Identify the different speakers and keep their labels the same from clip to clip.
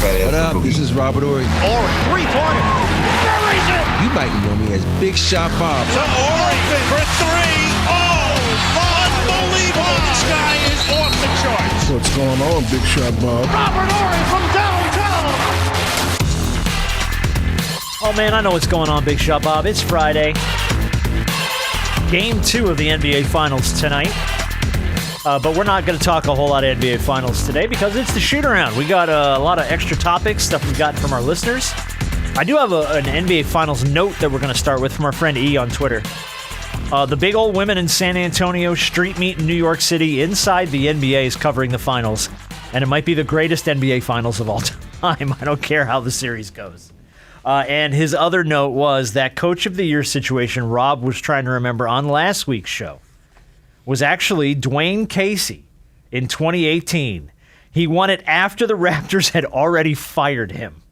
Speaker 1: What up? This is Robert Horry.
Speaker 2: Horry, three-pointer. Buries it.
Speaker 1: You might know me as Big Shot Bob.
Speaker 2: To Horry for three. Oh, unbelievable. This guy is off the charts.
Speaker 3: What's going on, Big Shot Bob?
Speaker 2: Robert Horry from downtown.
Speaker 4: Oh, man, I know what's going on, Big Shot Bob. It's Friday. Game 2 of the NBA Finals tonight. But we're not going to talk a whole lot of NBA Finals today because it's the shoot-around. We got a lot of extra topics, stuff we've gotten from our listeners. I do have an NBA Finals note that we're going to start with from our friend E on Twitter. The big old women in San Antonio street meet in New York City inside the NBA is covering the Finals, and it might be the greatest NBA Finals of all time. I don't care how the series goes. And his other note was that Coach of the Year situation Rob was trying to remember on last week's show was actually Dwayne Casey in 2018. He won it after the Raptors had already fired him.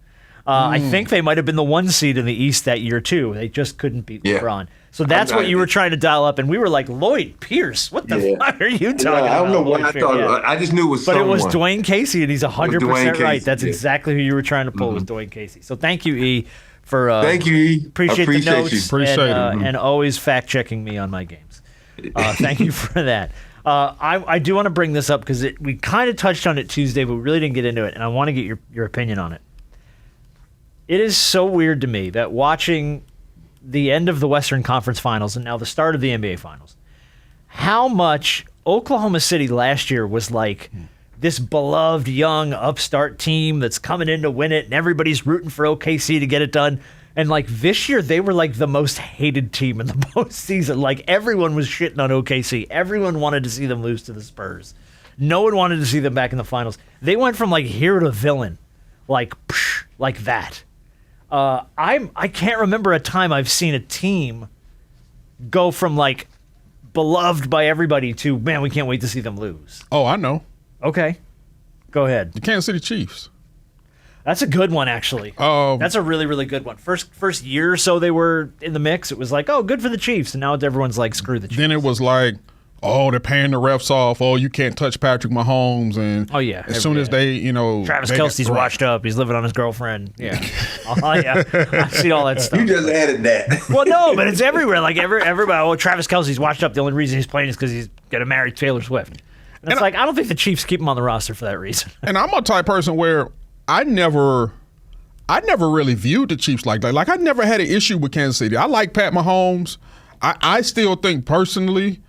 Speaker 4: I think they might have been the 1 seed in the East that year, too. They just couldn't beat LeBron. So that's what you were trying to dial up, and we were like, Lloyd Pierce, what the fuck are you talking about?
Speaker 5: I don't know what I thought. I just knew it was
Speaker 4: But
Speaker 5: someone.
Speaker 4: it was Dwayne Casey, and he's 100% right. That's exactly who you were trying to pull was Dwayne Casey. So thank you, E, for
Speaker 5: thank you, E.
Speaker 4: Appreciate the notes
Speaker 3: and,
Speaker 4: and always fact-checking me on my games. Thank you for that. I do want to bring this up because we kind of touched on it Tuesday, but we really didn't get into it, and I want to get your opinion on it. It is so weird to me that watching the end of the Western Conference Finals and now the start of the NBA Finals, how much Oklahoma City last year was like this beloved young upstart team that's coming in to win it, and everybody's rooting for OKC to get it done. And like this year, they were like the most hated team in the postseason. Like everyone was shitting on OKC. Everyone wanted to see them lose to the Spurs. No one wanted to see them back in the finals. They went from like hero to villain, like that. I can't remember a time I've seen a team go from like beloved by everybody to man, we can't wait to see them lose.
Speaker 3: Oh, I know.
Speaker 4: Okay, go ahead.
Speaker 3: The Kansas City Chiefs.
Speaker 4: That's a good one, actually. That's a really, really good one. First year or so they were in the mix. It was like, oh, good for the Chiefs, and now everyone's like, screw the Chiefs.
Speaker 3: Then it was like, oh, they're paying the refs off. Oh, you can't touch Patrick Mahomes. And as soon as they,
Speaker 4: Travis Kelce's washed up. He's living on his girlfriend. Yeah. Oh, yeah. I see all that stuff.
Speaker 5: You just added that.
Speaker 4: Well, no, but it's everywhere. Like, everybody, oh, Travis Kelce's washed up. The only reason he's playing is because he's going to marry Taylor Swift. And it's I don't think the Chiefs keep him on the roster for that reason.
Speaker 3: And I'm a type person where I never really viewed the Chiefs like that. Like, I never had an issue with Kansas City. I like Pat Mahomes. I still think personally,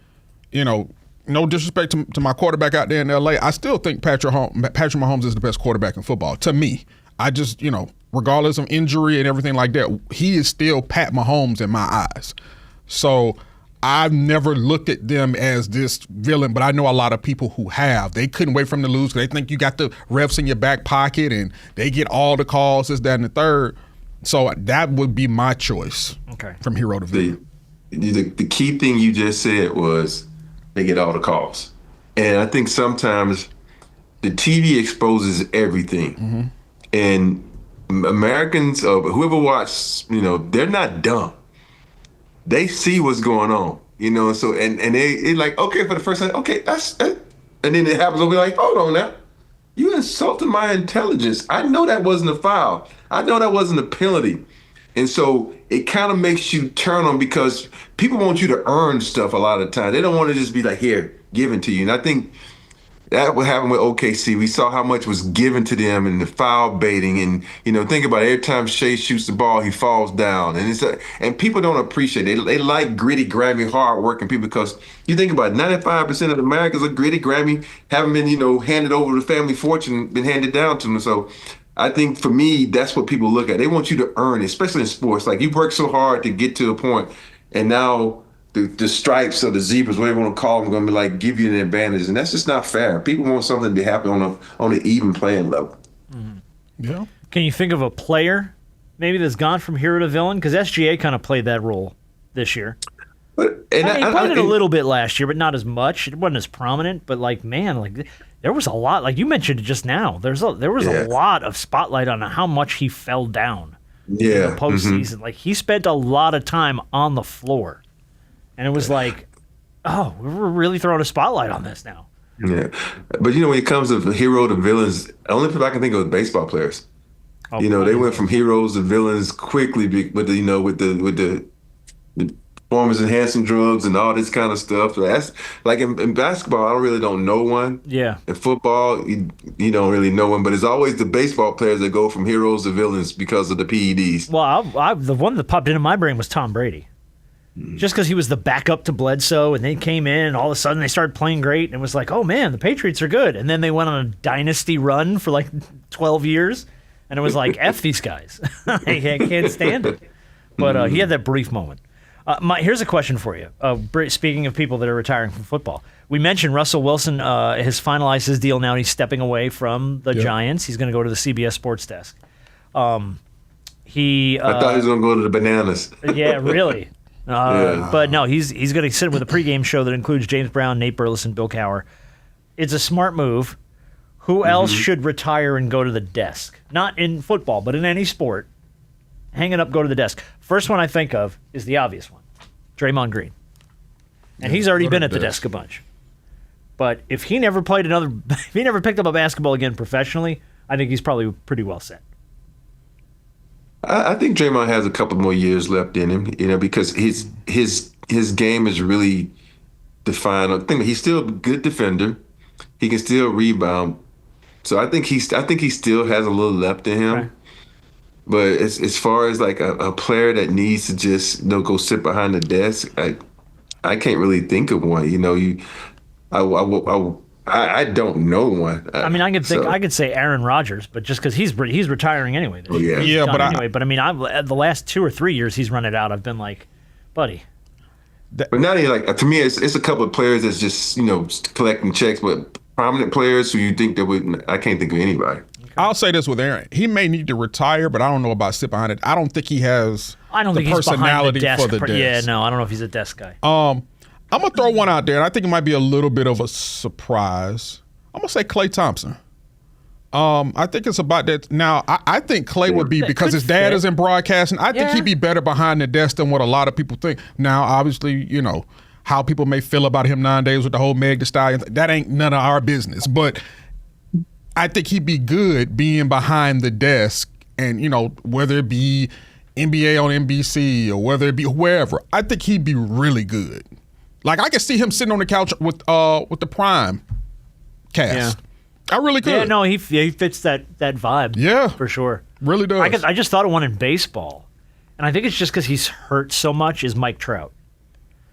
Speaker 3: no disrespect to my quarterback out there in L.A., I still think Patrick Mahomes is the best quarterback in football. To me, I just, regardless of injury and everything like that, he is still Pat Mahomes in my eyes. So I've never looked at them as this villain, but I know a lot of people who have. They couldn't wait for them to lose because they think you got the refs in your back pocket and they get all the calls, this, that, and the third. So that would be my choice from hero to villain.
Speaker 5: The key thing you just said was they get all the calls. And I think sometimes the TV exposes everything. Mm-hmm. And Americans, whoever watches, they're not dumb. They see what's going on, so and they like, okay, for the first time, okay, that's and then it happens, they'll be like, hold on now. You insulted my intelligence. I know that wasn't a foul. I know that wasn't a penalty. And so it kind of makes you turn on because people want you to earn stuff a lot of the time. They don't want to just be like, here, given to you. And I think that what happened with OKC. We saw how much was given to them and the foul baiting. And, think about it. Every time Shea shoots the ball, he falls down. And people don't appreciate it. They like gritty, grimy, hard-working people because you think about it, 95% of Americans are gritty, grimy, haven't been, handed over the family fortune, been handed down to them. So I think for me, that's what people look at. They want you to earn it, especially in sports. Like you work so hard to get to a point, and now the stripes or the zebras, whatever you want to call them, are going to be like give you an advantage, and that's just not fair. People want something to happen on an even playing level.
Speaker 4: Mm-hmm. Yeah. Can you think of a player maybe that's gone from hero to villain? Because SGA kind of played that role this year. He played it a little bit last year, but not as much. It wasn't as prominent. But there was a lot. Like you mentioned it just now. There was a lot of spotlight on how much he fell down in the postseason. Mm-hmm. Like he spent a lot of time on the floor. And it was like, oh, we're really throwing a spotlight on this now.
Speaker 5: Yeah. But when it comes to hero to villains, the only people I can think of is baseball players. They went from heroes to villains quickly with the performance enhancing drugs and all this kind of stuff. So that's like in basketball, I really don't know one.
Speaker 4: Yeah.
Speaker 5: In football, you don't really know one, but it's always the baseball players that go from heroes to villains because of the PEDs.
Speaker 4: Well, the one that popped into my brain was Tom Brady. Just because he was the backup to Bledsoe, and they came in, and all of a sudden they started playing great, and it was like, oh man, the Patriots are good. And then they went on a dynasty run for like 12 years, and it was like, F these guys. I can't stand it. But he had that brief moment. Here's a question for you. Speaking of people that are retiring from football, we mentioned Russell Wilson has finalized his deal now, and he's stepping away from the Giants. He's going to go to the CBS Sports Desk. I thought
Speaker 5: he was going to go to the Bananas.
Speaker 4: Yeah, really. But no, he's going to sit with a pregame show that includes James Brown, Nate Burleson, Bill Cowher. It's a smart move. Who else should retire and go to the desk? Not in football, but in any sport. Hang it up, go to the desk. First one I think of is the obvious one, Draymond Green. And he's already been at the desk a bunch. But if he never picked up a basketball again professionally, I think he's probably pretty well set.
Speaker 5: I think Draymond has a couple more years left in him, because his game is really defined. I think he's still a good defender. He can still rebound. So I think he still has a little left in him. Right. But as far as like a player that needs to just go sit behind the desk, I can't really think of one. I don't know one.
Speaker 4: I mean, I could say Aaron Rodgers, but just because he's retiring anyway.
Speaker 5: Oh, yeah.
Speaker 4: But I mean, the last 2 or 3 years he's run it out, I've been like, buddy.
Speaker 5: But now to me, it's a couple of players that's just collecting checks, but prominent players who you think I can't think of anybody.
Speaker 3: Okay. I'll say this with Aaron: he may need to retire, but I don't know about sit behind it. I don't think he has.
Speaker 4: I don't think
Speaker 3: he's personality
Speaker 4: behind the desk.
Speaker 3: for the desk.
Speaker 4: Yeah, no, I don't know if he's a desk guy.
Speaker 3: I'm going to throw one out there, and I think it might be a little bit of a surprise. I'm going to say Klay Thompson. I think it's about that. Now, I think Klay would be, because his dad is in broadcasting, I think he'd be better behind the desk than what a lot of people think. Now, obviously, how people may feel about him nowadays with the whole Meg Thee Stallion, that ain't none of our business. But I think he'd be good being behind the desk, and, whether it be NBA on NBC or whether it be wherever, I think he'd be really good. Like, I could see him sitting on the couch with the Prime cast. Yeah. I really could.
Speaker 4: Yeah, no, he fits that vibe.
Speaker 3: Yeah.
Speaker 4: For sure.
Speaker 3: Really does.
Speaker 4: I just thought of one in baseball, and I think it's just because he's hurt so much, is Mike Trout.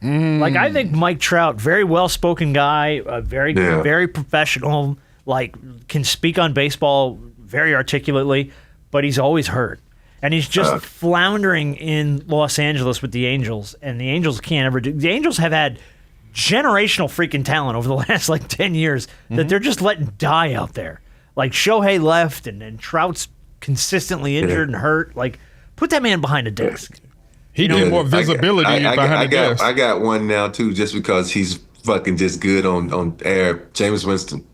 Speaker 4: Like, I think Mike Trout, very well-spoken guy, very professional, like, can speak on baseball very articulately, but he's always hurt. And he's just floundering in Los Angeles with the Angels, and the Angels can't ever do. The Angels have had generational freaking talent over the last 10 years that they're just letting die out there. Like, Shohei left, and Trout's consistently injured and hurt. Like, put that man behind a desk.
Speaker 3: He needs more visibility behind the desk.
Speaker 5: I got one now too, just because he's fucking just good on air. Jameis Winston.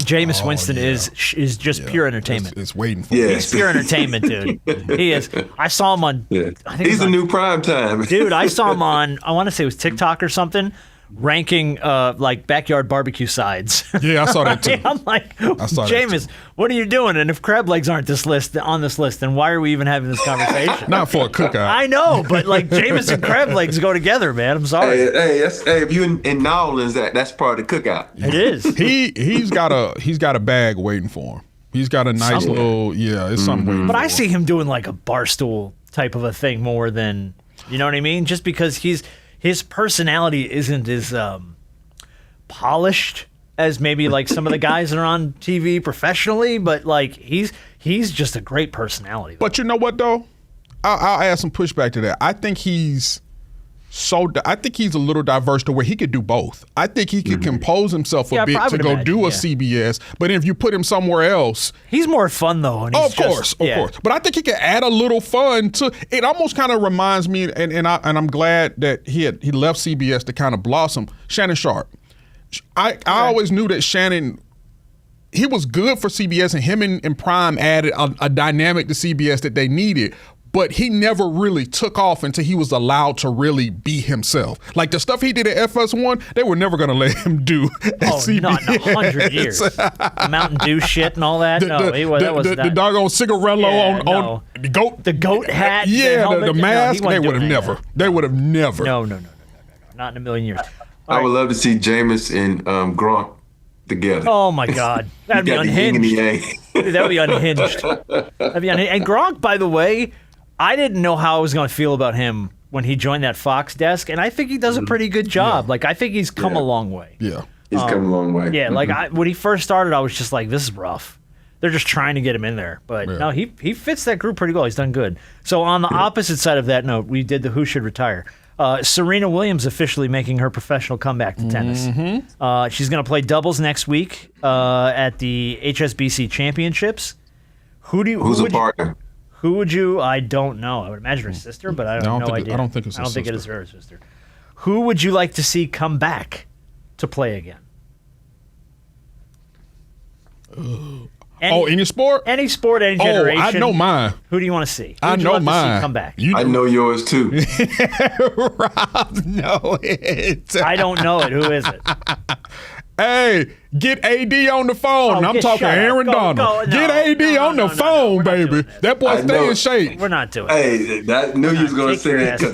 Speaker 4: Jameis Winston is just pure entertainment.
Speaker 3: It's waiting for
Speaker 5: him.
Speaker 4: He's pure entertainment, dude. He is. I saw him on.
Speaker 5: Yeah.
Speaker 4: I think
Speaker 5: he's the new prime time.
Speaker 4: Dude, I saw him on, I want to say it was TikTok or something, ranking backyard barbecue sides.
Speaker 3: Yeah, I saw that too.
Speaker 4: I'm like, Jameis, what are you doing? And if crab legs aren't on this list, then why are we even having this conversation?
Speaker 3: Not for a cookout.
Speaker 4: I know, but Jameis and crab legs go together, man. I'm sorry.
Speaker 5: Hey, if you in New Orleans, that's part of the cookout.
Speaker 4: It is.
Speaker 3: He's got a bag waiting for him. He's got a nice little it's something waiting.
Speaker 4: But
Speaker 3: for
Speaker 4: I
Speaker 3: him.
Speaker 4: see him doing like a Barstool type of a thing more than, you know what I mean? Just because his personality isn't as polished as maybe some of the guys that are on TV professionally, but he's just a great personality.
Speaker 3: But you know what though? I'll add some pushback to that. I think he's a little diverse to where he could do both. I think he could compose himself a bit to go do a CBS, but if you put him somewhere else,
Speaker 4: he's more fun though. And
Speaker 3: of course. But I think he could add a little fun to it. Almost kind of reminds me, and I'm glad that he left CBS to kind of blossom. Shannon Sharpe. I always knew that Shannon, he was good for CBS, and him and Prime added a dynamic to CBS that they needed. but he never really took off until he was allowed to really be himself. Like the stuff he did at FS1, they were never going to let him do at CBS.
Speaker 4: Not in 100 years. The Mountain Dew shit and all that.
Speaker 3: The doggone cigarello on the goat.
Speaker 4: The goat hat.
Speaker 3: The mask. They would have never. They would have never.
Speaker 4: No. Not in a million years.
Speaker 5: I would love to see Jameis and Gronk together.
Speaker 4: Oh my God, that'd be unhinged. That would be unhinged. And Gronk, by the way, I didn't know how I was going to feel about him when he joined that Fox desk, and I think he does a pretty good job.
Speaker 3: Yeah.
Speaker 4: Like I think he's come a long way.
Speaker 3: Yeah,
Speaker 5: he's come a long way.
Speaker 4: Yeah, like when he first started, I was just like, this is rough. They're just trying to get him in there, but no, he fits that group pretty well. He's done good. So on the opposite side of that note, we did the Who Should Retire. Serena Williams officially making her professional comeback to tennis. She's going to play doubles next week at the HSBC Championships.
Speaker 5: Who's a partner?
Speaker 4: Who would you? I don't know. I would imagine her sister, but I have no idea.
Speaker 3: I don't think it's.
Speaker 4: I don't think it is her sister. Who would you like to see come back to play again?
Speaker 3: Any sport?
Speaker 4: Any sport, any generation.
Speaker 3: I know mine.
Speaker 4: Who do you want to see?
Speaker 3: I know mine.
Speaker 4: To see come back?
Speaker 5: I know yours too.
Speaker 3: Rob, know it.
Speaker 4: I don't know it. Who is it?
Speaker 3: Hey, get AD on the phone. I'm talking Aaron Donald. Get AD on the phone, baby. That boy stay in shape.
Speaker 4: We're not doing
Speaker 5: it. Hey, I knew you was going to say that because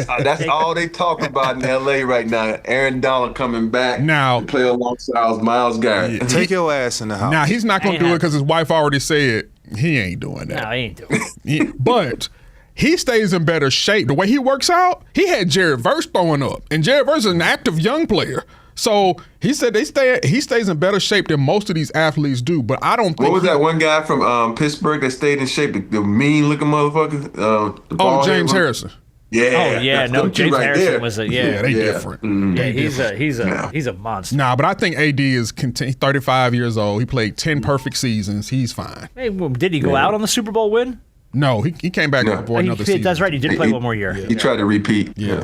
Speaker 5: that's all they talk about in L.A. right now. Aaron Donald coming back
Speaker 3: now
Speaker 5: to play alongside Miles Garrett.
Speaker 6: Take your ass in the house.
Speaker 3: Now, he's not going to do it because his wife already said he ain't doing that.
Speaker 4: No, he ain't doing it.
Speaker 3: But he stays in better shape. The way he works out, he had Jared Verse throwing up. And Jared Verse is an active young player. So he said he stays in better shape than most of these athletes do, but I don't think.
Speaker 5: What was that one guy from Pittsburgh that stayed in shape? The mean looking motherfucker.
Speaker 3: James Harrison.
Speaker 5: Yeah.
Speaker 4: Oh yeah, no, James Harrison was
Speaker 3: they different.
Speaker 4: Yeah, he's a monster.
Speaker 3: But I think AD is 35 years old. He played 10 perfect seasons. He's fine.
Speaker 4: Hey, did he go out on the Super Bowl win?
Speaker 3: No, he came back for another season.
Speaker 4: That's right. He did play one more year.
Speaker 5: He tried to repeat.
Speaker 3: Yeah.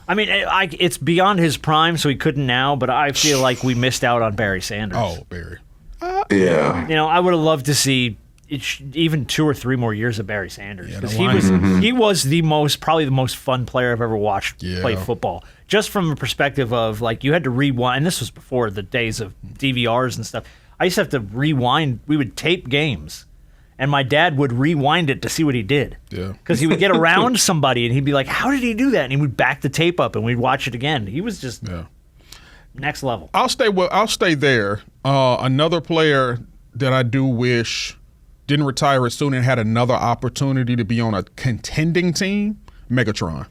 Speaker 4: I mean, it's beyond his prime, so he couldn't now, but I feel like we missed out on Barry Sanders.
Speaker 3: Oh, Barry.
Speaker 5: Yeah.
Speaker 4: You know, I would have loved to see even 2 or 3 more years of Barry Sanders. Because he was probably the most fun player I've ever watched play football. Just from a perspective of, like, you had to rewind, and this was before the days of DVRs and stuff. I used to have to rewind. We would tape games. And my dad would rewind it to see what he did. Yeah. Because he would get around somebody and he'd be like, how did he do that? And he would back the tape up and we'd watch it again. He was just next level.
Speaker 3: I'll stay there. Another player that I do wish didn't retire as soon and had another opportunity to be on a contending team, Megatron.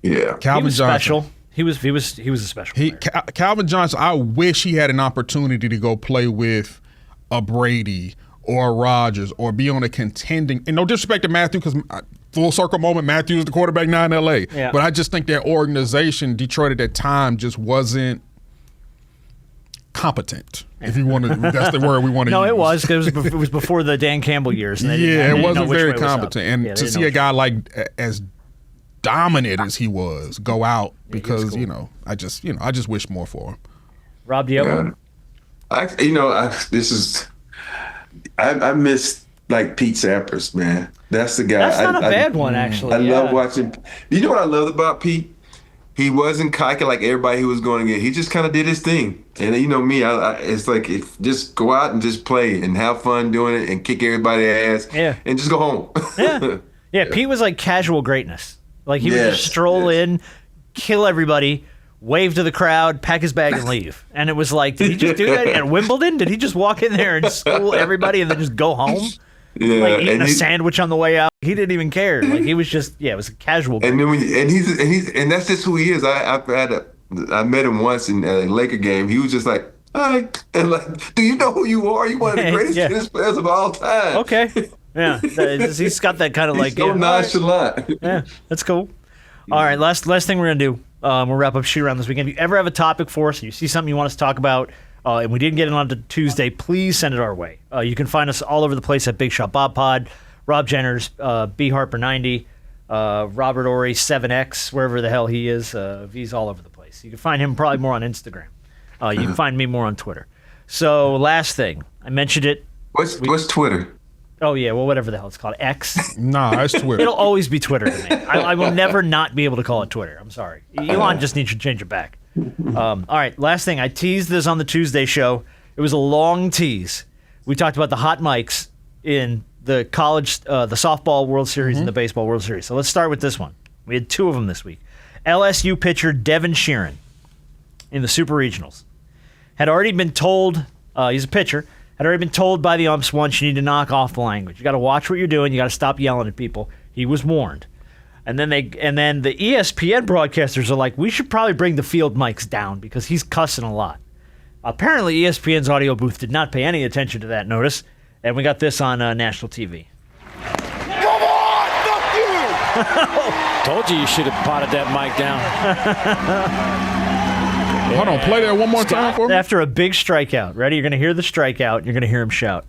Speaker 5: Yeah.
Speaker 3: Calvin Johnson.
Speaker 4: Special. He was a special player.
Speaker 3: Calvin Johnson, I wish he had an opportunity to go play with a Brady or Rodgers, or be on a contending, and no disrespect to Matthew, because full circle moment, Matthew is the quarterback now in LA. Yeah. But I just think that organization, Detroit at that time, just wasn't competent. If you want to, that's the word we want to use.
Speaker 4: No, it was, because it was before the Dan Campbell years. And
Speaker 3: it wasn't very competent. And to see a guy like as dominant as he was go out because cool. I just wish more for him.
Speaker 4: Rob, do you have one?
Speaker 5: I miss like Pete Sampras, man. That's the guy.
Speaker 4: That's not a bad one, actually.
Speaker 5: I love watching. You know what I loved about Pete? He wasn't cocky like everybody he was going to get. He just kind of did his thing. And me, it's like just go out and just play and have fun doing it and kick everybody's ass. Yeah. And just go home.
Speaker 4: Yeah. Pete was like casual greatness. Like he would just stroll in, kill everybody, wave to the crowd, pack his bag, and leave. And it was like, did he just do that at Wimbledon? Did he just walk in there and school everybody and then just go home?
Speaker 5: Yeah,
Speaker 4: like eating a sandwich on the way out. He didn't even care. Like he was just, it was a casual.
Speaker 5: And then and that's just who he is. I met him once in a Laker game. He was just like, hi, and like, do you know who you are? You one of the greatest tennis players of all time.
Speaker 4: Okay, yeah, he's got that kind of like
Speaker 5: so nonchalant.
Speaker 4: Yeah, that's cool. All right, last thing we're gonna do. We'll wrap up shoot around this weekend. If you ever have a topic for us, you see something you want us to talk about, and we didn't get it on to Tuesday, please send it our way. You can find us all over the place at Big Shot Bob Pod, Rob Jenners, B Harper 90, Robert Horry 7X, wherever the hell he is. He's all over the place. You can find him probably more on Instagram. You can find me more on Twitter. So last thing, I mentioned it.
Speaker 5: What's Twitter?
Speaker 4: Oh, yeah, well, whatever the hell it's called. X.
Speaker 3: Nah, it's Twitter.
Speaker 4: It'll always be Twitter to me. I will never not be able to call it Twitter. I'm sorry. Elon just needs to change it back. All right, last thing. I teased this on the Tuesday show. It was a long tease. We talked about the hot mics in the college, the softball World Series and the baseball World Series. So let's start with this one. We had 2 of them this week. LSU pitcher Devin Shearer in the Super Regionals had already been told, he's a pitcher, had already been told by the umps once, you need to knock off the language. You got to watch what you're doing. You got to stop yelling at people. He was warned. And then the ESPN broadcasters are like, we should probably bring the field mics down because he's cussing a lot. Apparently, ESPN's audio booth did not pay any attention to that notice, and we got this on national TV.
Speaker 2: Come on, fuck you!
Speaker 6: Told you should have potted that mic down.
Speaker 3: Hold on, play that one more time for me.
Speaker 4: After a big strikeout. Ready? You're going to hear the strikeout, and you're going to hear him shout.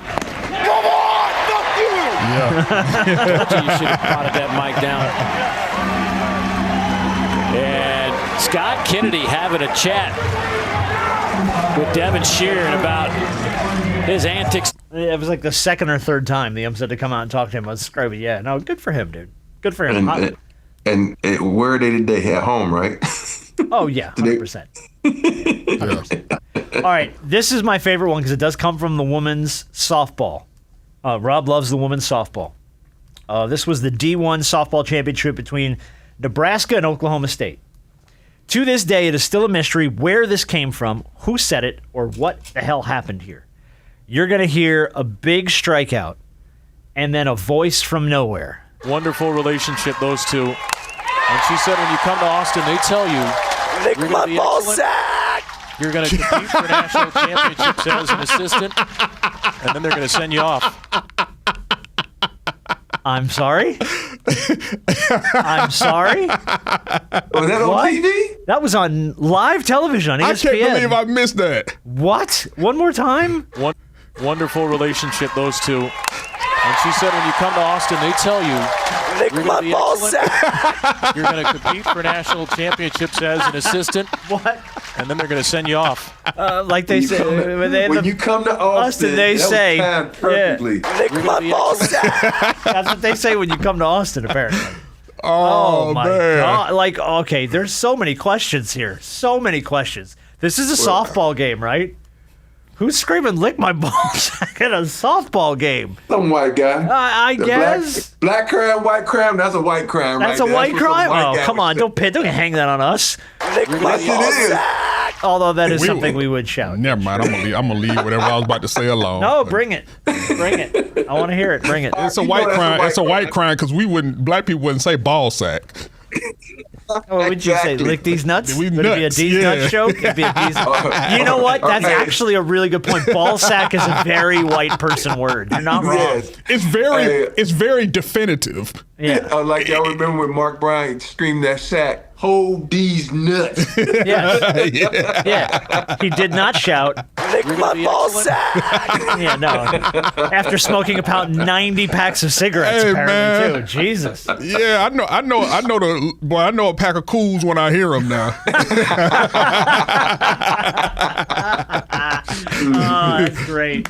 Speaker 2: Come on, fuck you!
Speaker 3: Yeah.
Speaker 6: Told you should have potted that mic down. And Scott Kennedy having a chat with Devin Shearer about his antics.
Speaker 4: It was like the second or third time the umps had to come out and talk to him. I was scrubbing. Yeah, no, good for him, dude. Good for him.
Speaker 5: And where are they today? At home, right?
Speaker 4: Oh, yeah, 100%. 100%. All right, this is my favorite one because it does come from the women's softball. Rob loves the women's softball. This was the D1 softball championship between Nebraska and Oklahoma State. To this day, it is still a mystery where this came from, who said it, or what the hell happened here. You're going to hear a big strikeout and then a voice from nowhere.
Speaker 6: Wonderful relationship, those two. And she said when you come to Austin, they tell you
Speaker 2: Lick
Speaker 6: you're
Speaker 2: my
Speaker 6: going to be
Speaker 2: ball
Speaker 6: excellent.
Speaker 2: sack!
Speaker 6: You're going to compete for national championships as an assistant, and then they're going to send you off.
Speaker 4: I'm sorry? I'm sorry?
Speaker 5: Was that on
Speaker 4: What?
Speaker 5: TV?
Speaker 4: That was on live television on ESPN.
Speaker 3: I can't believe I missed that.
Speaker 4: What? One more time?
Speaker 6: Wonderful relationship, those two. And she said when you come to Austin, they tell you
Speaker 2: Lick
Speaker 6: you're
Speaker 2: my
Speaker 6: going to be
Speaker 2: ball
Speaker 6: excellent.
Speaker 2: sack!
Speaker 6: You're going to compete for national championships as an assistant,
Speaker 4: What?
Speaker 6: and then they're going to send you off.
Speaker 4: Like they say,
Speaker 5: When you come to Austin,
Speaker 4: they
Speaker 5: that was
Speaker 4: say,
Speaker 5: timed perfectly.
Speaker 2: Lick my
Speaker 6: be
Speaker 2: ball
Speaker 6: excellent.
Speaker 2: sack!
Speaker 4: that's what they say when you come to Austin, apparently.
Speaker 3: Oh,
Speaker 4: my
Speaker 3: man.
Speaker 4: God. Like, okay, there's so many questions here. So many questions. This is a softball game, right? Who's screaming, lick my ball sack in a softball game?
Speaker 5: Some white guy.
Speaker 4: I
Speaker 5: The
Speaker 4: guess.
Speaker 5: Black crime, white crime, that's a white crime
Speaker 4: That's
Speaker 5: right
Speaker 4: a
Speaker 5: there.
Speaker 4: white
Speaker 5: what some
Speaker 4: crime?
Speaker 5: white
Speaker 4: Oh,
Speaker 5: guy
Speaker 4: come
Speaker 5: would
Speaker 4: on.
Speaker 5: say.
Speaker 4: Don't hang that on us.
Speaker 2: Lick my
Speaker 5: Yes,
Speaker 2: ball
Speaker 5: it is.
Speaker 2: sack!
Speaker 4: Although that is
Speaker 3: We-
Speaker 4: something we would shout.
Speaker 3: Never mind. I'm gonna leave whatever I was about to say alone.
Speaker 4: No, bring it. Bring it. I want to hear it. Bring it.
Speaker 3: It's a
Speaker 5: You
Speaker 3: white
Speaker 5: know that's a
Speaker 3: crime.
Speaker 5: white
Speaker 3: It's a white
Speaker 5: crime.
Speaker 3: crime because black people wouldn't say ball sack.
Speaker 4: What would you say?
Speaker 5: Exactly.
Speaker 4: Lick these nuts?
Speaker 3: We
Speaker 4: Would it be a
Speaker 3: nuts,
Speaker 4: D's
Speaker 3: yeah.
Speaker 4: nuts joke? It'd be a D's. You know what? That's
Speaker 5: Okay.
Speaker 4: actually a really good point. Ball sack is a very white person word. You're not wrong.
Speaker 5: Yes.
Speaker 3: It's very definitive.
Speaker 4: Yeah.
Speaker 5: Like y'all remember when Mark Bryant screamed that sack, hold these nuts.
Speaker 4: Yes. Yeah. He did not shout.
Speaker 2: Lick my ball sack!
Speaker 4: Yeah, no. After smoking about 90 packs of cigarettes,
Speaker 3: Hey,
Speaker 4: apparently,
Speaker 3: man.
Speaker 4: too. Jesus.
Speaker 3: Yeah, I know a pack of Kools when I hear them now.
Speaker 4: Oh, that's great.